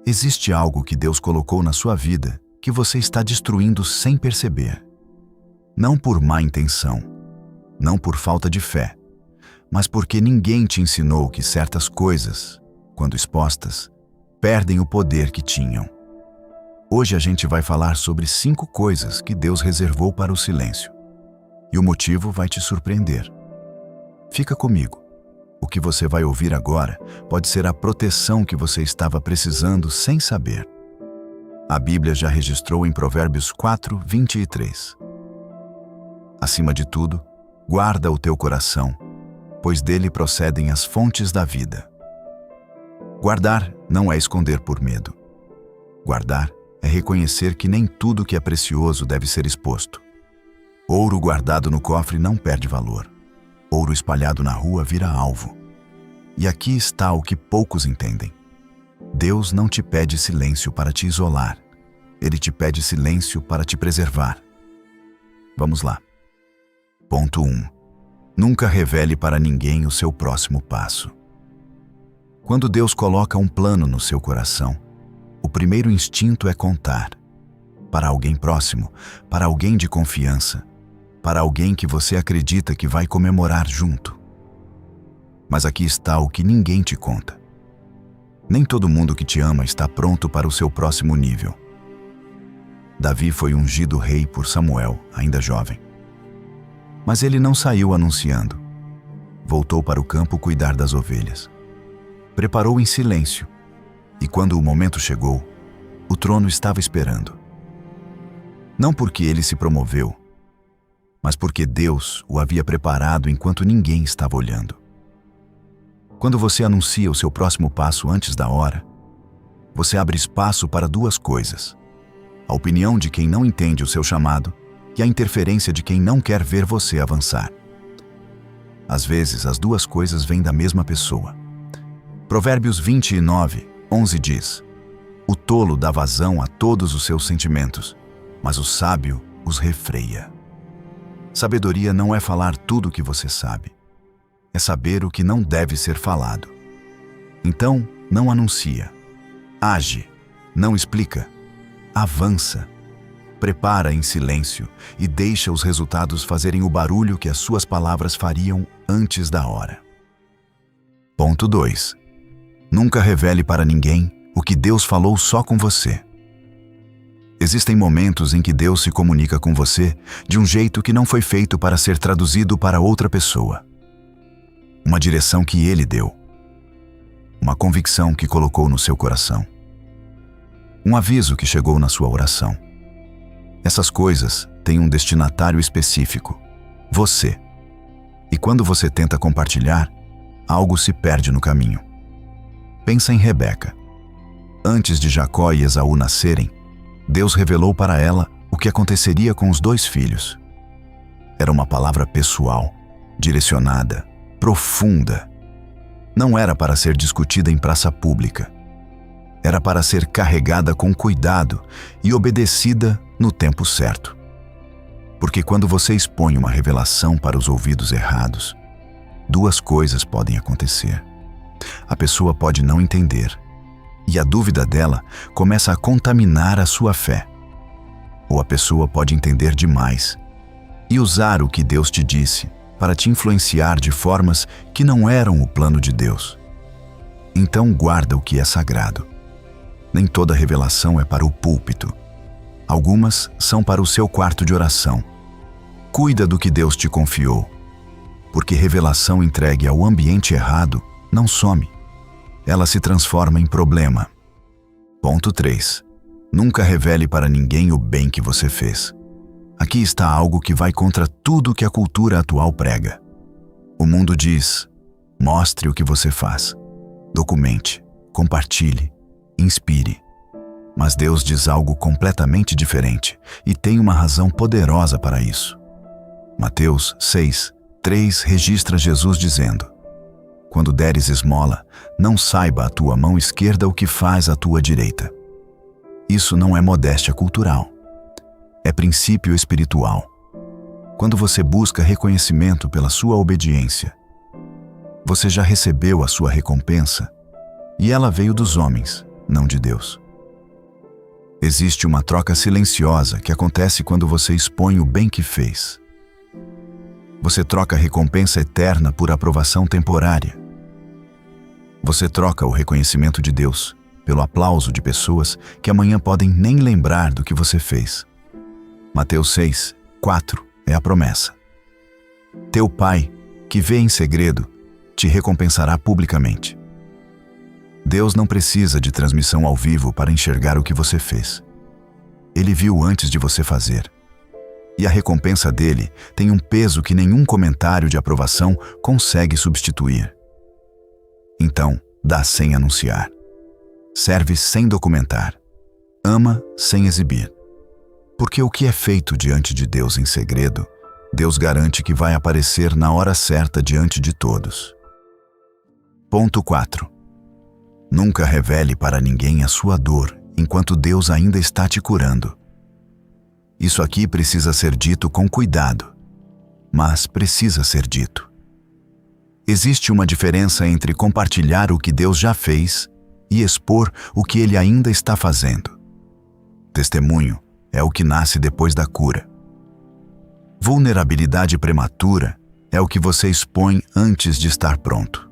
Existe algo que Deus colocou na sua vida que você está destruindo sem perceber. Não por má intenção, não por falta de fé, mas porque ninguém te ensinou que certas coisas, quando expostas, perdem o poder que tinham. Hoje a gente vai falar sobre 5 coisas que Deus reservou para o silêncio. E o motivo vai te surpreender. Fica comigo. O que você vai ouvir agora pode ser a proteção que você estava precisando sem saber. A Bíblia já registrou em Provérbios 4, 23. Acima de tudo, guarda o teu coração, pois dele procedem as fontes da vida. Guardar não é esconder por medo. Guardar é reconhecer que nem tudo que é precioso deve ser exposto. Ouro guardado no cofre não perde valor. Ouro espalhado na rua vira alvo. E aqui está o que poucos entendem. Deus não te pede silêncio para te isolar. Ele te pede silêncio para te preservar. Vamos lá. Ponto 1. Nunca revele para ninguém o seu próximo passo. Quando Deus coloca um plano no seu coração, o primeiro instinto é contar. Para alguém próximo, para alguém de confiança, para alguém que você acredita que vai comemorar junto. Mas aqui está o que ninguém te conta. Nem todo mundo que te ama está pronto para o seu próximo nível. Davi foi ungido rei por Samuel, ainda jovem. Mas ele não saiu anunciando. Voltou para o campo cuidar das ovelhas. Preparou em silêncio. E quando o momento chegou, o trono estava esperando. Não porque ele se promoveu, mas porque Deus o havia preparado enquanto ninguém estava olhando. Quando você anuncia o seu próximo passo antes da hora, você abre espaço para 2 coisas: a opinião de quem não entende o seu chamado e a interferência de quem não quer ver você avançar. Às vezes, as 2 coisas vêm da mesma pessoa. Provérbios 29, 11 diz: o tolo dá vazão a todos os seus sentimentos, mas o sábio os refreia. Sabedoria não é falar tudo o que você sabe. É saber o que não deve ser falado. Então, não anuncia. Age. Não explica. Avança. Prepara em silêncio e deixa os resultados fazerem o barulho que as suas palavras fariam antes da hora. Ponto 2. Nunca revele para ninguém o que Deus falou só com você. Existem momentos em que Deus se comunica com você de um jeito que não foi feito para ser traduzido para outra pessoa. Uma direção que Ele deu. Uma convicção que colocou no seu coração. Um aviso que chegou na sua oração. Essas coisas têm um destinatário específico, você. E quando você tenta compartilhar, algo se perde no caminho. Pensa em Rebeca. Antes de Jacó e Esaú nascerem, Deus revelou para ela o que aconteceria com os 2 filhos. Era uma palavra pessoal, direcionada, profunda. Não era para ser discutida em praça pública. Era para ser carregada com cuidado e obedecida no tempo certo. Porque quando você expõe uma revelação para os ouvidos errados, 2 coisas podem acontecer. A pessoa pode não entender, e a dúvida dela começa a contaminar a sua fé. Ou a pessoa pode entender demais e usar o que Deus te disse para te influenciar de formas que não eram o plano de Deus. Então guarda o que é sagrado. Nem toda revelação é para o púlpito. Algumas são para o seu quarto de oração. Cuida do que Deus te confiou, porque revelação entregue ao ambiente errado não some. Ela se transforma em problema. Ponto 3. Nunca revele para ninguém o bem que você fez. Aqui está algo que vai contra tudo que a cultura atual prega. O mundo diz: mostre o que você faz. Documente, compartilhe, inspire. Mas Deus diz algo completamente diferente e tem uma razão poderosa para isso. Mateus 6, 3 registra Jesus dizendo: quando deres esmola, não saiba a tua mão esquerda o que faz a tua direita. Isso não é modéstia cultural. É princípio espiritual. Quando você busca reconhecimento pela sua obediência, você já recebeu a sua recompensa, e ela veio dos homens, não de Deus. Existe uma troca silenciosa que acontece quando você expõe o bem que fez. Você troca a recompensa eterna por aprovação temporária. Você troca o reconhecimento de Deus pelo aplauso de pessoas que amanhã podem nem lembrar do que você fez. Mateus 6:4 é a promessa. Teu Pai, que vê em segredo, te recompensará publicamente. Deus não precisa de transmissão ao vivo para enxergar o que você fez. Ele viu antes de você fazer. E a recompensa dele tem um peso que nenhum comentário de aprovação consegue substituir. Então, dá sem anunciar. Serve sem documentar. Ama sem exibir. Porque o que é feito diante de Deus em segredo, Deus garante que vai aparecer na hora certa diante de todos. Ponto 4. Nunca revele para ninguém a sua dor enquanto Deus ainda está te curando. Isso aqui precisa ser dito com cuidado, mas precisa ser dito. Existe uma diferença entre compartilhar o que Deus já fez e expor o que Ele ainda está fazendo. Testemunho é o que nasce depois da cura. Vulnerabilidade prematura é o que você expõe antes de estar pronto,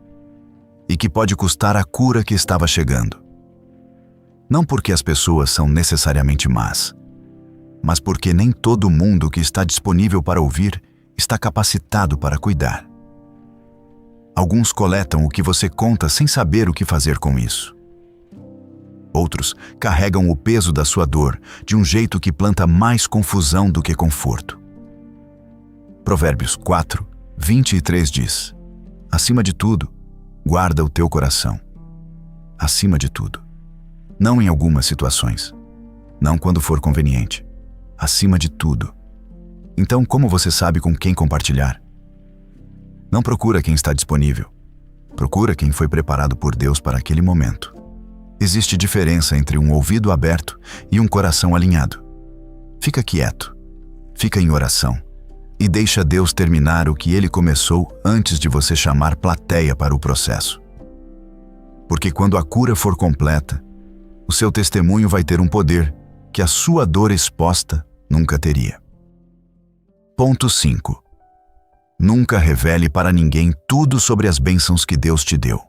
e que pode custar a cura que estava chegando. Não porque as pessoas são necessariamente más, mas porque nem todo mundo que está disponível para ouvir está capacitado para cuidar. Alguns coletam o que você conta sem saber o que fazer com isso. Outros carregam o peso da sua dor de um jeito que planta mais confusão do que conforto. Provérbios 4:23 diz: acima de tudo, guarda o teu coração. Acima de tudo. Não em algumas situações. Não quando for conveniente. Acima de tudo. Então, como você sabe com quem compartilhar? Não procura quem está disponível. Procura quem foi preparado por Deus para aquele momento. Existe diferença entre um ouvido aberto e um coração alinhado. Fica quieto. Fica em oração. E deixa Deus terminar o que Ele começou antes de você chamar plateia para o processo. Porque quando a cura for completa, o seu testemunho vai ter um poder que a sua dor exposta nunca teria. Ponto 5. Nunca revele para ninguém tudo sobre as bênçãos que Deus te deu.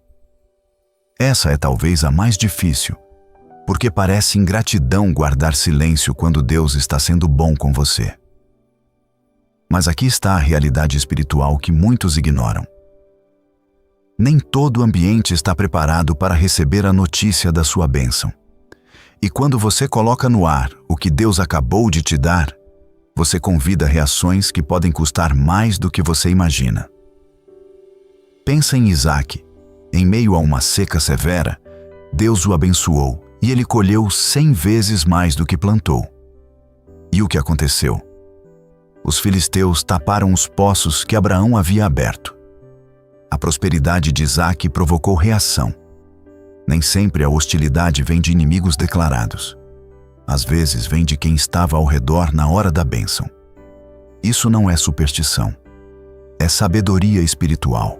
Essa é talvez a mais difícil, porque parece ingratidão guardar silêncio quando Deus está sendo bom com você. Mas aqui está a realidade espiritual que muitos ignoram. Nem todo ambiente está preparado para receber a notícia da sua bênção. E quando você coloca no ar o que Deus acabou de te dar, você convida reações que podem custar mais do que você imagina. Pensa em Isaac. Em meio a uma seca severa, Deus o abençoou e ele colheu 100 vezes mais do que plantou. E o que aconteceu? Os filisteus taparam os poços que Abraão havia aberto. A prosperidade de Isaac provocou reação. Nem sempre a hostilidade vem de inimigos declarados. Às vezes vem de quem estava ao redor na hora da bênção. Isso não é superstição. É sabedoria espiritual.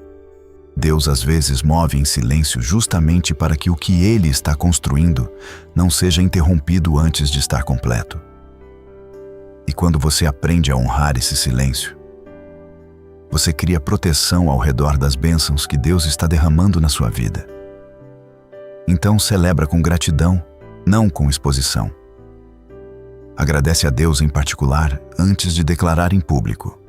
Deus às vezes move em silêncio justamente para que o que Ele está construindo não seja interrompido antes de estar completo. E quando você aprende a honrar esse silêncio, você cria proteção ao redor das bênçãos que Deus está derramando na sua vida. Então celebra com gratidão, não com exposição. Agradece a Deus em particular antes de declarar em público.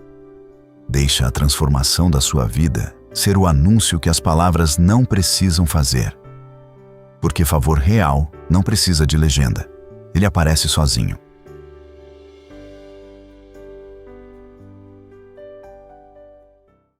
Deixa a transformação da sua vida ser o anúncio que as palavras não precisam fazer. Porque favor real não precisa de legenda. Ele aparece sozinho.